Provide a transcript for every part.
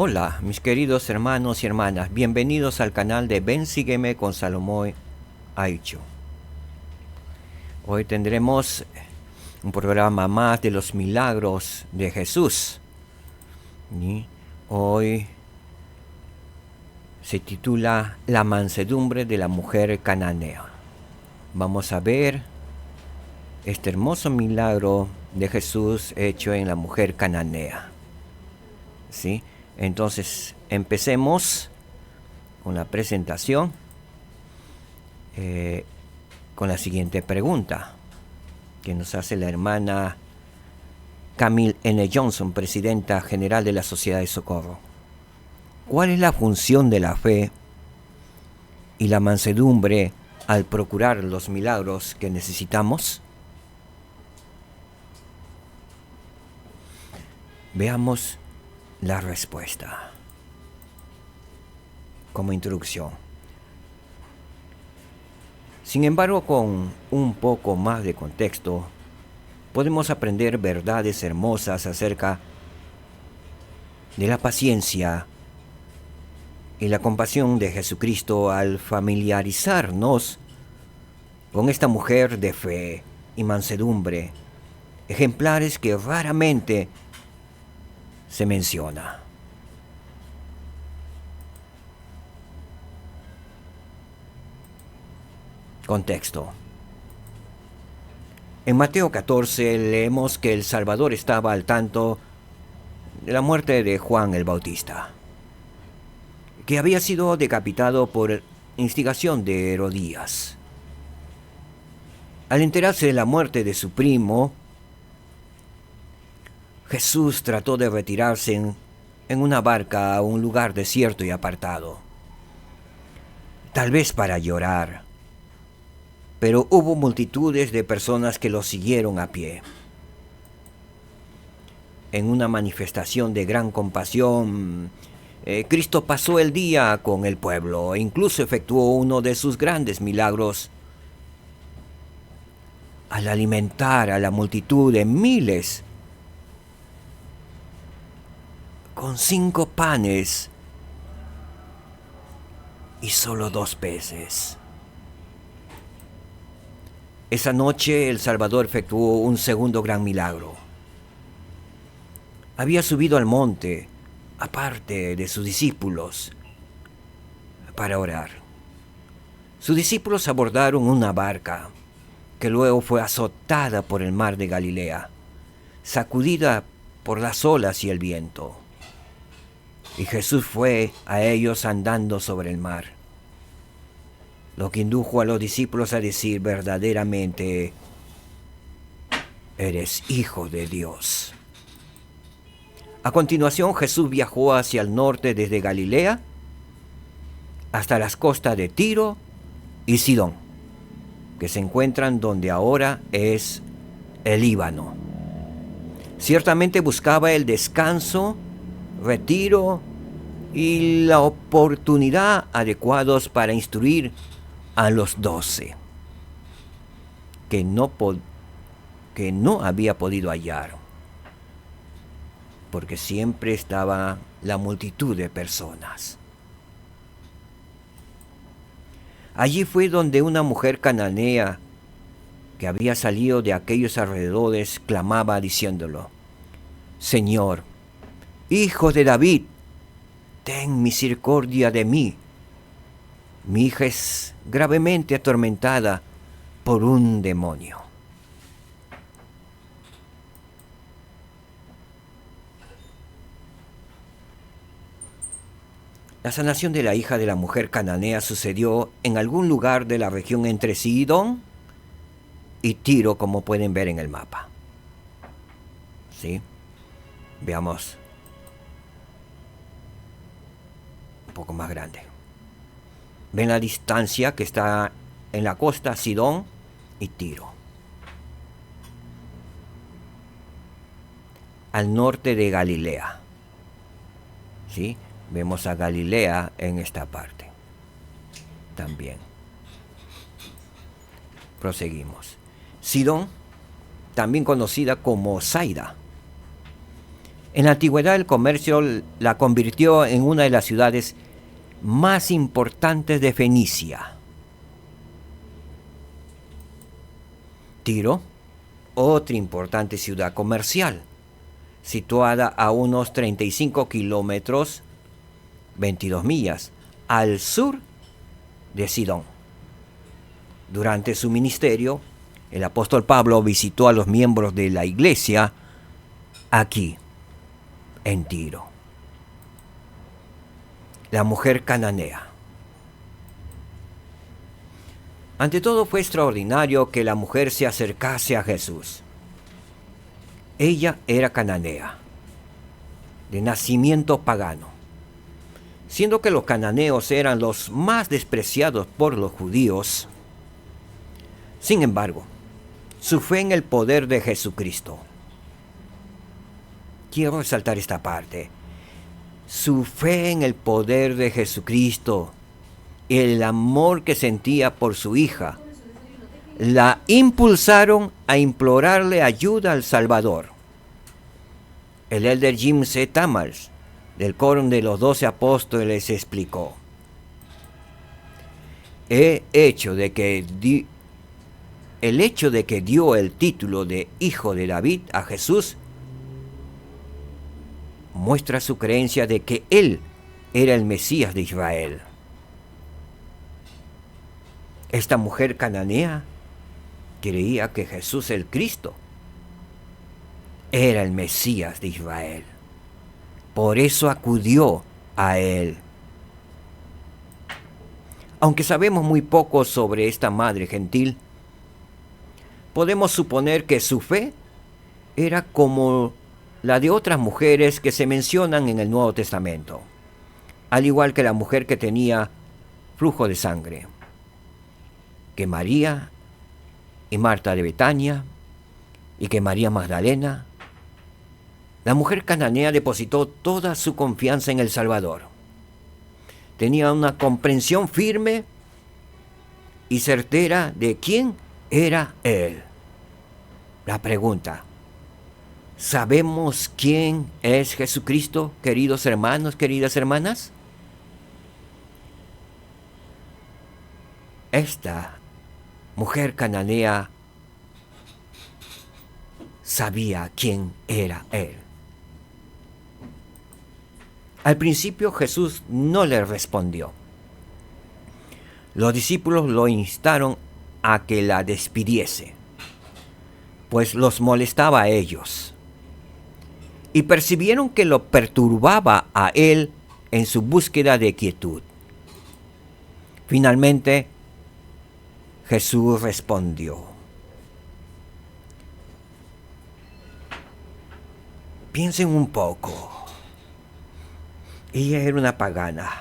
Hola, mis queridos hermanos y hermanas, bienvenidos al canal de Ven Sígueme con Salomón Aicho. Hoy tendremos un programa más de los milagros de Jesús. Y hoy se titula La mansedumbre de la mujer cananea. Vamos a ver este hermoso milagro de Jesús hecho en la mujer cananea. ¿Sí? Entonces, empecemos con la presentación con la siguiente pregunta que nos hace la hermana Camille N. Johnson, presidenta general de la Sociedad de Socorro. ¿Cuál es la función de la fe y la mansedumbre al procurar los milagros que necesitamos? Veamos la respuesta como introducción. Sin embargo, con un poco más de contexto, podemos aprender verdades hermosas acerca de la paciencia y la compasión de Jesucristo al familiarizarnos con esta mujer de fe y mansedumbre, ejemplares que raramente se menciona. Contexto. En Mateo 14 leemos que el Salvador estaba al tanto de la muerte de Juan el Bautista, que había sido decapitado por instigación de Herodías. Al enterarse de la muerte de su primo, Jesús trató de retirarse en una barca a un lugar desierto y apartado, tal vez para llorar. Pero hubo multitudes de personas que lo siguieron a pie. En una manifestación de gran compasión, Cristo pasó el día con el pueblo e incluso efectuó uno de sus grandes milagros al alimentar a la multitud de miles con 5 panes y solo 2 peces. Esa noche el Salvador efectuó un segundo gran milagro. Había subido al monte, aparte de sus discípulos, para orar. Sus discípulos abordaron una barca, que luego fue azotada por el mar de Galilea, sacudida por las olas y el viento. Y Jesús fue a ellos andando sobre el mar, lo que indujo a los discípulos a decir: verdaderamente eres hijo de Dios. A continuación, Jesús viajó hacia el norte desde Galilea hasta las costas de Tiro y Sidón, que se encuentran donde ahora es el Líbano. Ciertamente buscaba el descanso, retiro y la oportunidad adecuados para instruir a los 12, que no había podido hallar, porque siempre estaba la multitud de personas. Allí fue donde una mujer cananea que había salido de aquellos alrededores clamaba diciéndolo: Señor, Hijo de David, ten misericordia de mí. Mi hija es gravemente atormentada por un demonio. La sanación de la hija de la mujer cananea sucedió en algún lugar de la región entre Sidón y Tiro, como pueden ver en el mapa. ¿Sí? Veamos un poco más grande. Ven la distancia que está en la costa, Sidón y Tiro. Al norte de Galilea. ¿Sí? Vemos a Galilea en esta parte también. Proseguimos. Sidón, también conocida como Zaida, En la antigüedad el comercio la convirtió en una de las ciudades más importantes de Fenicia. Tiro, otra importante ciudad comercial, situada a unos 35 kilómetros, 22 millas, al sur de Sidón. Durante su ministerio, el apóstol Pablo visitó a los miembros de la iglesia aquí, en Tiro. La mujer cananea. Ante todo fue extraordinario que la mujer se acercase a Jesús. Ella era cananea, de nacimiento pagano, siendo que los cananeos eran los más despreciados por los judíos. Sin embargo, su fe en el poder de Jesucristo. Quiero resaltar esta parte. Su fe en el poder de Jesucristo y el amor que sentía por su hija la impulsaron a implorarle ayuda al Salvador. El elder Jim C. Tamars, del Quórum de los 12 Apóstoles, explicó: el hecho de que dio el título de Hijo de David a Jesús muestra su creencia de que Él era el Mesías de Israel. Esta mujer cananea creía que Jesús el Cristo era el Mesías de Israel. Por eso acudió a Él. Aunque sabemos muy poco sobre esta madre gentil, podemos suponer que su fe era como la de otras mujeres que se mencionan en el Nuevo Testamento, al igual que la mujer que tenía flujo de sangre, que María y Marta de Betania, y que María Magdalena. La mujer cananea depositó toda su confianza en el Salvador. Tenía una comprensión firme y certera de quién era Él. La pregunta: ¿sabemos quién es Jesucristo, queridos hermanos, queridas hermanas? Esta mujer cananea sabía quién era Él. Al principio Jesús no le respondió. Los discípulos lo instaron a que la despidiese, pues los molestaba a ellos, y percibieron que lo perturbaba a él en su búsqueda de quietud. Finalmente, Jesús respondió: piensen un poco. Ella era una pagana.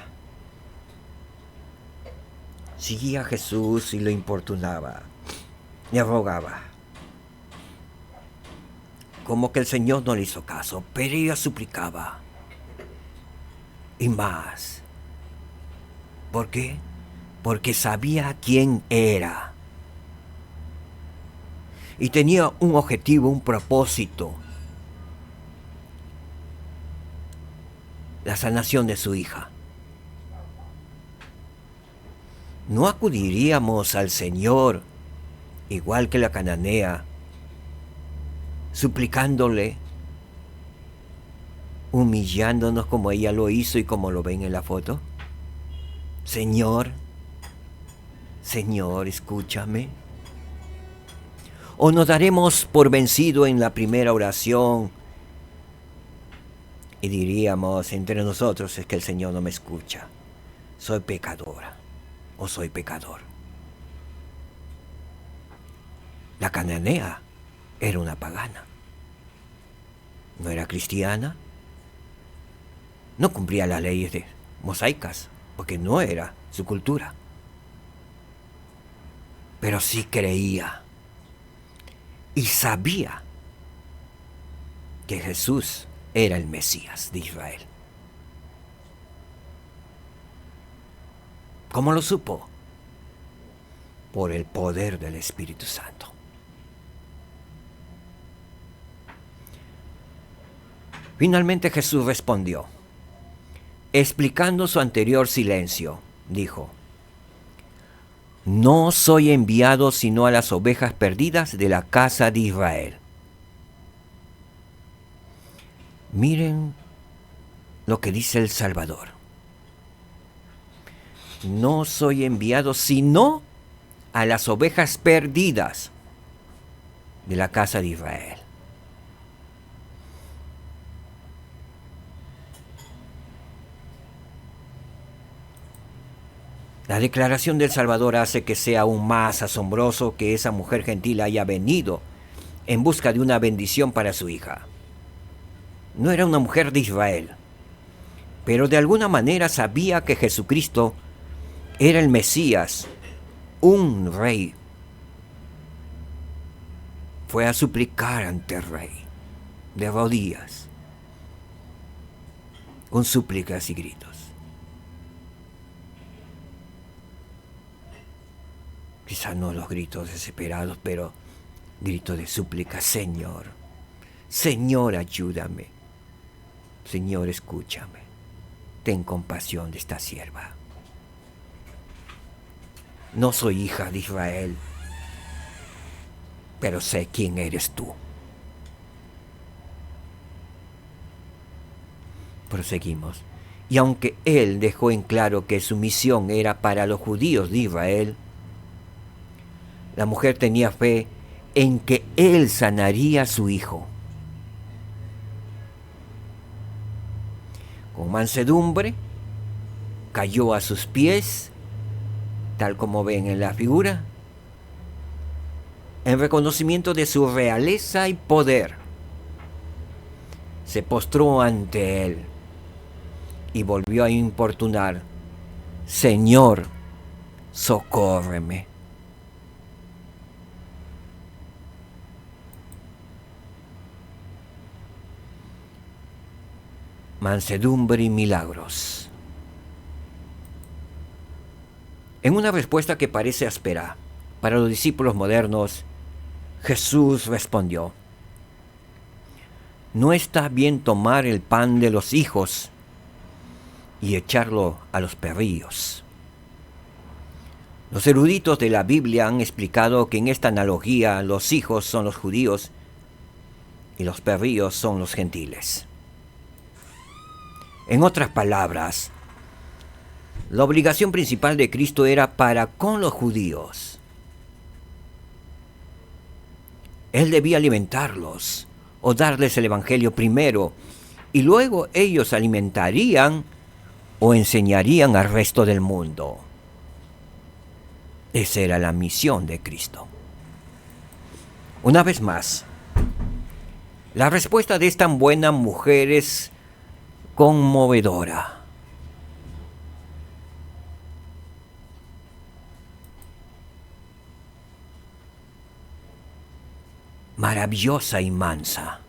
Seguía a Jesús y lo importunaba, le rogaba. Como que el Señor no le hizo caso, pero ella suplicaba. Y más. ¿Por qué? Porque sabía quién era. Y tenía un objetivo, un propósito: la sanación de su hija. ¿No acudiríamos al Señor, igual que la cananea, suplicándole, humillándonos como ella lo hizo y como lo ven en la foto? Señor, Señor, escúchame. ¿O nos daremos por vencido en la primera oración y diríamos entre nosotros: es que el Señor no me escucha, soy pecadora o soy pecador? La cananea era una pagana, no era cristiana, no cumplía las leyes mosaicas, porque no era su cultura, pero sí creía y sabía que Jesús era el Mesías de Israel. ¿Cómo lo supo? Por el poder del Espíritu Santo. Finalmente Jesús respondió, explicando su anterior silencio, dijo, no soy enviado sino a las ovejas perdidas de la casa de Israel. Miren lo que dice el Salvador. No soy enviado sino a las ovejas perdidas de la casa de Israel. La declaración del Salvador hace que sea aún más asombroso que esa mujer gentil haya venido en busca de una bendición para su hija. No era una mujer de Israel, pero de alguna manera sabía que Jesucristo era el Mesías, un rey. Fue a suplicar ante el rey, de rodillas, con súplicas y gritos. Quizás no los gritos desesperados, pero gritos de súplica. Señor, Señor, ayúdame. Señor, escúchame. Ten compasión de esta sierva. No soy hija de Israel, pero sé quién eres tú. Proseguimos. Y aunque él dejó en claro que su misión era para los judíos de Israel, la mujer tenía fe en que él sanaría a su hijo. Con mansedumbre, cayó a sus pies, tal como ven en la figura, en reconocimiento de su realeza y poder. Se postró ante él y volvió a importunar, Señor, socórreme. Mansedumbre y milagros. En una respuesta que parece áspera para los discípulos modernos, Jesús respondió, no está bien tomar el pan de los hijos y echarlo a los perrillos. Los eruditos de la Biblia han explicado que en esta analogía los hijos son los judíos y los perrillos son los gentiles. En otras palabras, la obligación principal de Cristo era para con los judíos. Él debía alimentarlos o darles el Evangelio primero, y luego ellos alimentarían o enseñarían al resto del mundo. Esa era la misión de Cristo. Una vez más, la respuesta de esta buena mujer es conmovedora. Maravillosa y mansa.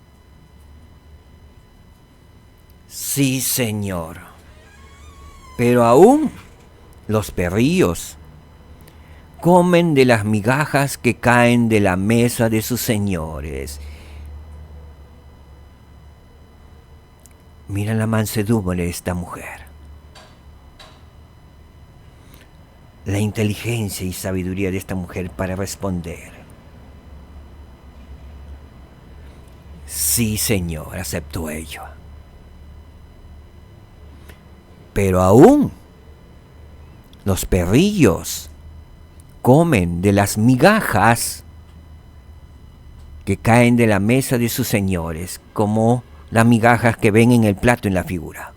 Sí, Señor. Pero aún los perrillos comen de las migajas que caen de la mesa de sus señores. Mira la mansedumbre de esta mujer. La inteligencia y sabiduría de esta mujer para responder. Sí, Señor, aceptó ello. Pero aún los perrillos comen de las migajas que caen de la mesa de sus señores, como las migajas que ven en el plato en la figura.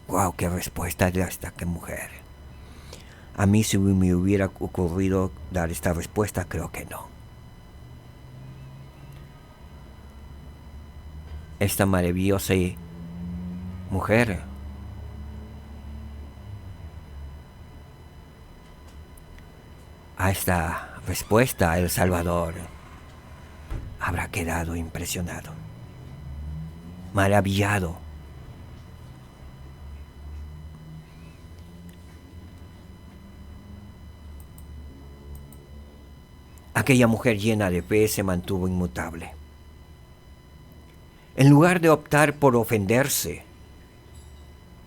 ¡Wow! ¡Qué respuesta de esta mujer! A mí, si me hubiera ocurrido dar esta respuesta, creo que no. Esta maravillosa mujer a esta respuesta, El Salvador habrá quedado impresionado, maravillado. Aquella mujer llena de fe se mantuvo inmutable. En lugar de optar por ofenderse,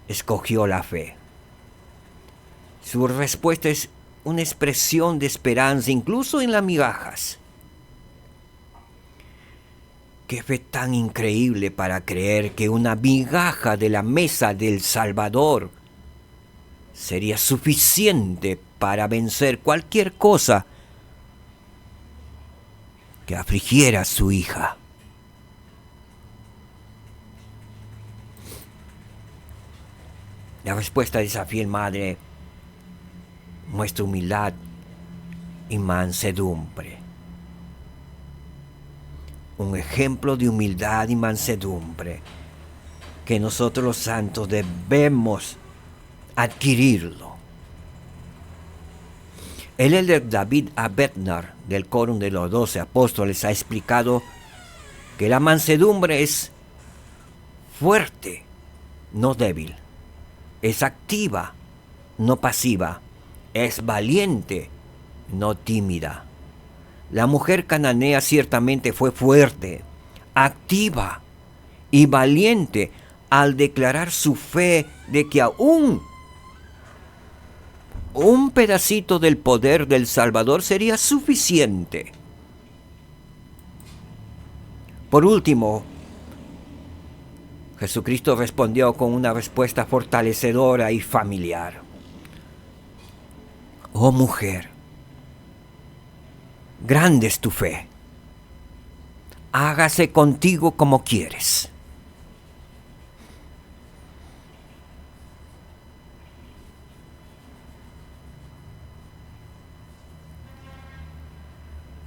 escogió la fe. Su respuesta es una expresión de esperanza, incluso en las migajas. Qué fe tan increíble para creer que una migaja de la mesa del Salvador sería suficiente para vencer cualquier cosa que afligiera a su hija. La respuesta de esa fiel madre muestra humildad y mansedumbre. Un ejemplo de humildad y mansedumbre que nosotros los santos debemos adquirirlo. El elder David A. Bednar del Quórum de los 12 Apóstoles ha explicado que la mansedumbre es fuerte, no débil. Es activa, no pasiva. Es valiente, no tímida. La mujer cananea ciertamente fue fuerte, activa y valiente al declarar su fe de que aún un pedacito del poder del Salvador sería suficiente. Por último, Jesucristo respondió con una respuesta fortalecedora y familiar. Oh mujer, grande es tu fe. Hágase contigo como quieres.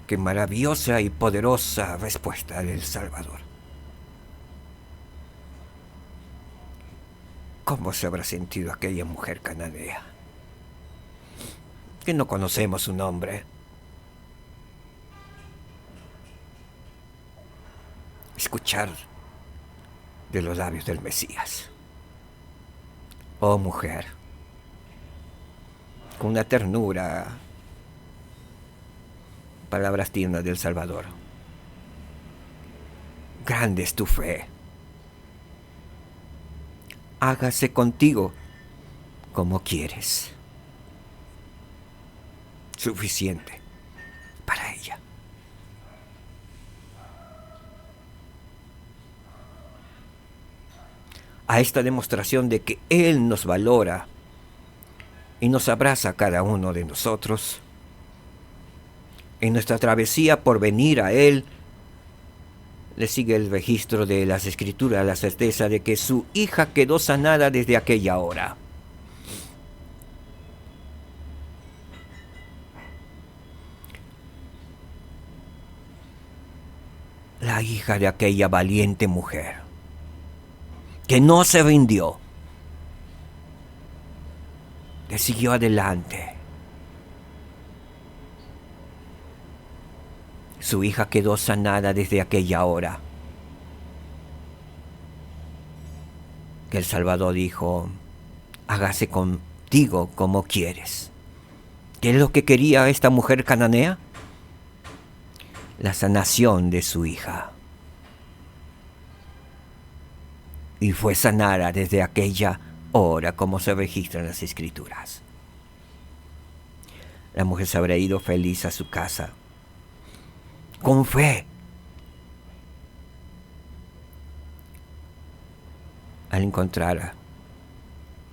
Qué maravillosa y poderosa respuesta del Salvador. ¿Cómo se habrá sentido aquella mujer cananea? Que no conocemos su nombre. Escuchar de los labios del Mesías. Oh mujer, con una ternura, palabras tiernas del Salvador. Grande es tu fe. Hágase contigo como quieres. Suficiente para ella. A esta demostración de que Él nos valora y nos abraza a cada uno de nosotros, en nuestra travesía por venir a Él, le sigue el registro de las Escrituras, la certeza de que su hija quedó sanada desde aquella hora. La hija de aquella valiente mujer que no se rindió, que siguió adelante. Su hija quedó sanada desde aquella hora. Que el Salvador dijo, hágase contigo como quieres. ¿Qué es lo que quería esta mujer cananea? La sanación de su hija. Y fue sanada desde aquella hora, como se registra en las Escrituras. La mujer se habrá ido feliz a su casa, con fe. Al encontrar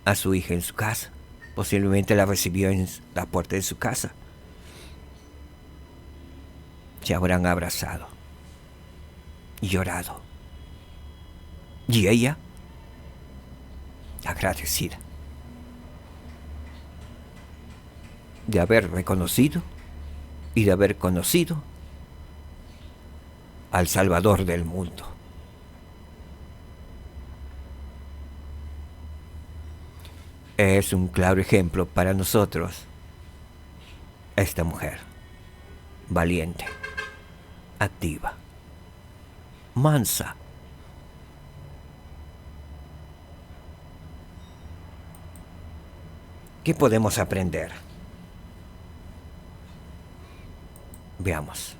a su hija en su casa, posiblemente la recibió en la puerta de su casa. Se habrán abrazado y llorado. Y ella, agradecida de haber reconocido y de haber conocido al Salvador del mundo. Es un claro ejemplo para nosotros esta mujer, valiente, activa, mansa. ¿Qué podemos aprender? Veamos.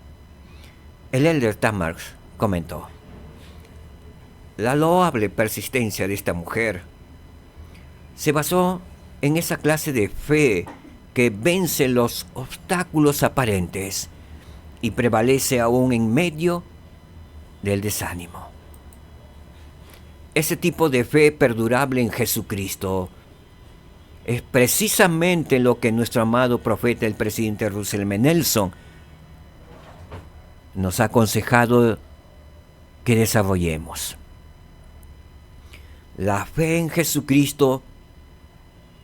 El elder Tamarx comentó: La loable persistencia de esta mujer se basó en esa clase de fe que vence los obstáculos aparentes y prevalece aún en medio del desánimo. Ese tipo de fe perdurable en Jesucristo es precisamente lo que nuestro amado profeta, el presidente Russell M. Nelson, nos ha aconsejado que desarrollemos. La fe en Jesucristo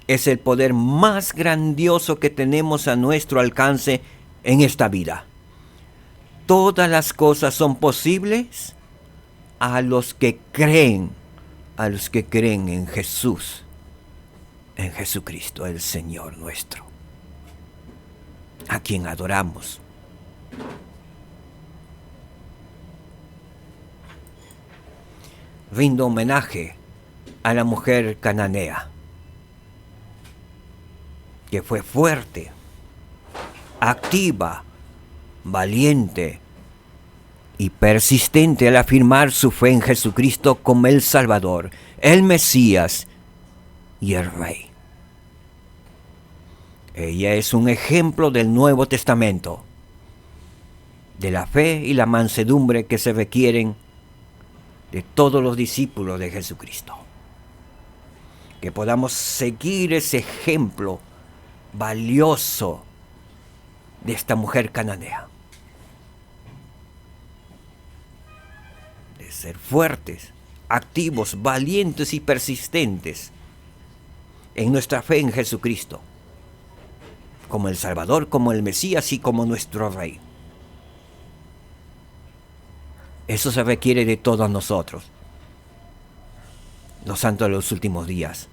es el poder más grandioso que tenemos a nuestro alcance en esta vida. Todas las cosas son posibles a los que creen en Jesús, en Jesucristo, el Señor nuestro, a quien adoramos. Rindo homenaje a la mujer cananea, que fue fuerte, activa, valiente y persistente al afirmar su fe en Jesucristo como el Salvador, el Mesías y el Rey. Ella es un ejemplo del Nuevo Testamento, de la fe y la mansedumbre que se requieren de todos los discípulos de Jesucristo. Que podamos seguir ese ejemplo valioso de esta mujer cananea. De ser fuertes, activos, valientes y persistentes en nuestra fe en Jesucristo, como el Salvador, como el Mesías y como nuestro Rey. Eso se requiere de todos nosotros, los santos de los últimos días,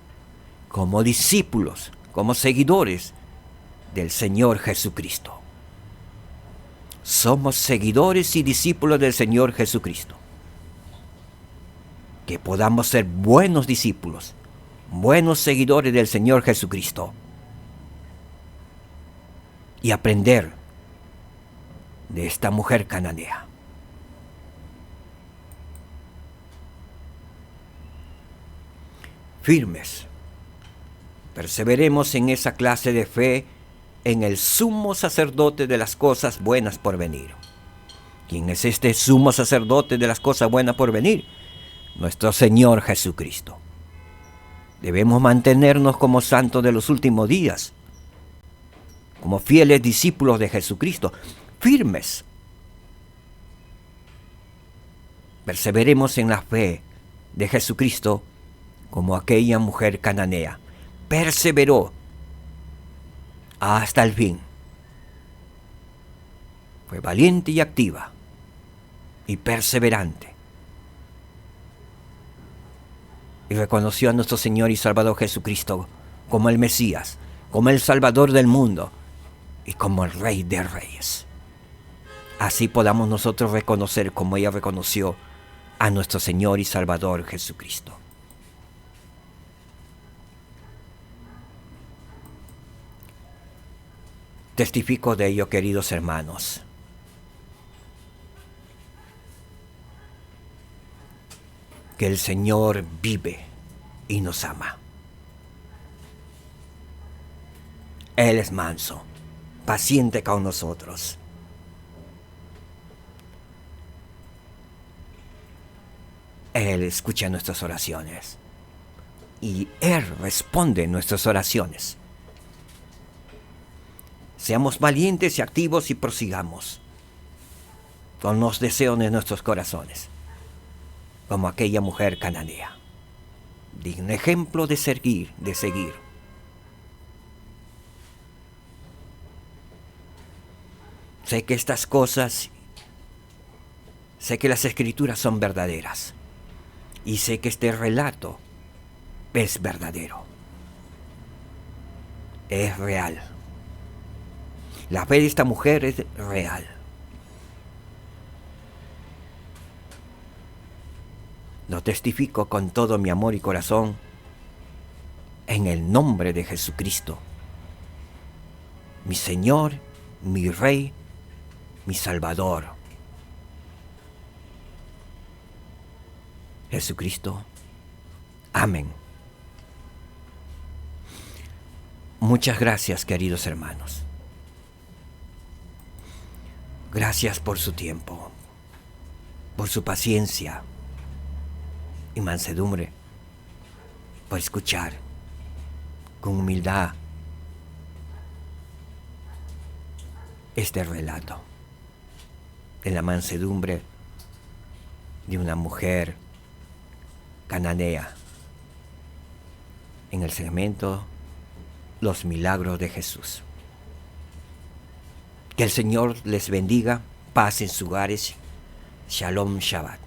como discípulos, como seguidores del Señor Jesucristo. Somos seguidores y discípulos del Señor Jesucristo. Que podamos ser buenos discípulos, buenos seguidores del Señor Jesucristo y aprender de esta mujer cananea. Firmes, perseveremos en esa clase de fe en el sumo sacerdote de las cosas buenas por venir. ¿Quién es este sumo sacerdote de las cosas buenas por venir? Nuestro Señor Jesucristo. Debemos mantenernos como santos de los últimos días, como fieles discípulos de Jesucristo, firmes. Perseveremos en la fe de Jesucristo como aquella mujer cananea. Perseveró hasta el fin. Fue valiente y activa y perseverante. Y reconoció a nuestro Señor y Salvador Jesucristo como el Mesías, como el Salvador del mundo y como el Rey de Reyes. Así podamos nosotros reconocer como ella reconoció a nuestro Señor y Salvador Jesucristo. Testifico de ello, queridos hermanos. Que el Señor vive y nos ama. Él es manso, paciente con nosotros. Él escucha nuestras oraciones y Él responde nuestras oraciones. Seamos valientes y activos y prosigamos con los deseos de nuestros corazones, como aquella mujer cananea. Digno ejemplo de seguir. Sé que estas cosas, sé que las escrituras son verdaderas y sé que este relato es verdadero, es real. La fe de esta mujer es real. Lo testifico con todo mi amor y corazón en el nombre de Jesucristo, mi Señor, mi Rey, mi Salvador. Jesucristo. Amén. Muchas gracias, queridos hermanos. Gracias por su tiempo, por su paciencia y mansedumbre, por escuchar con humildad este relato de la mansedumbre de una mujer cananea en el segmento Los Milagros de Jesús. Que el Señor les bendiga, paz en sus hogares. Shalom Shabbat.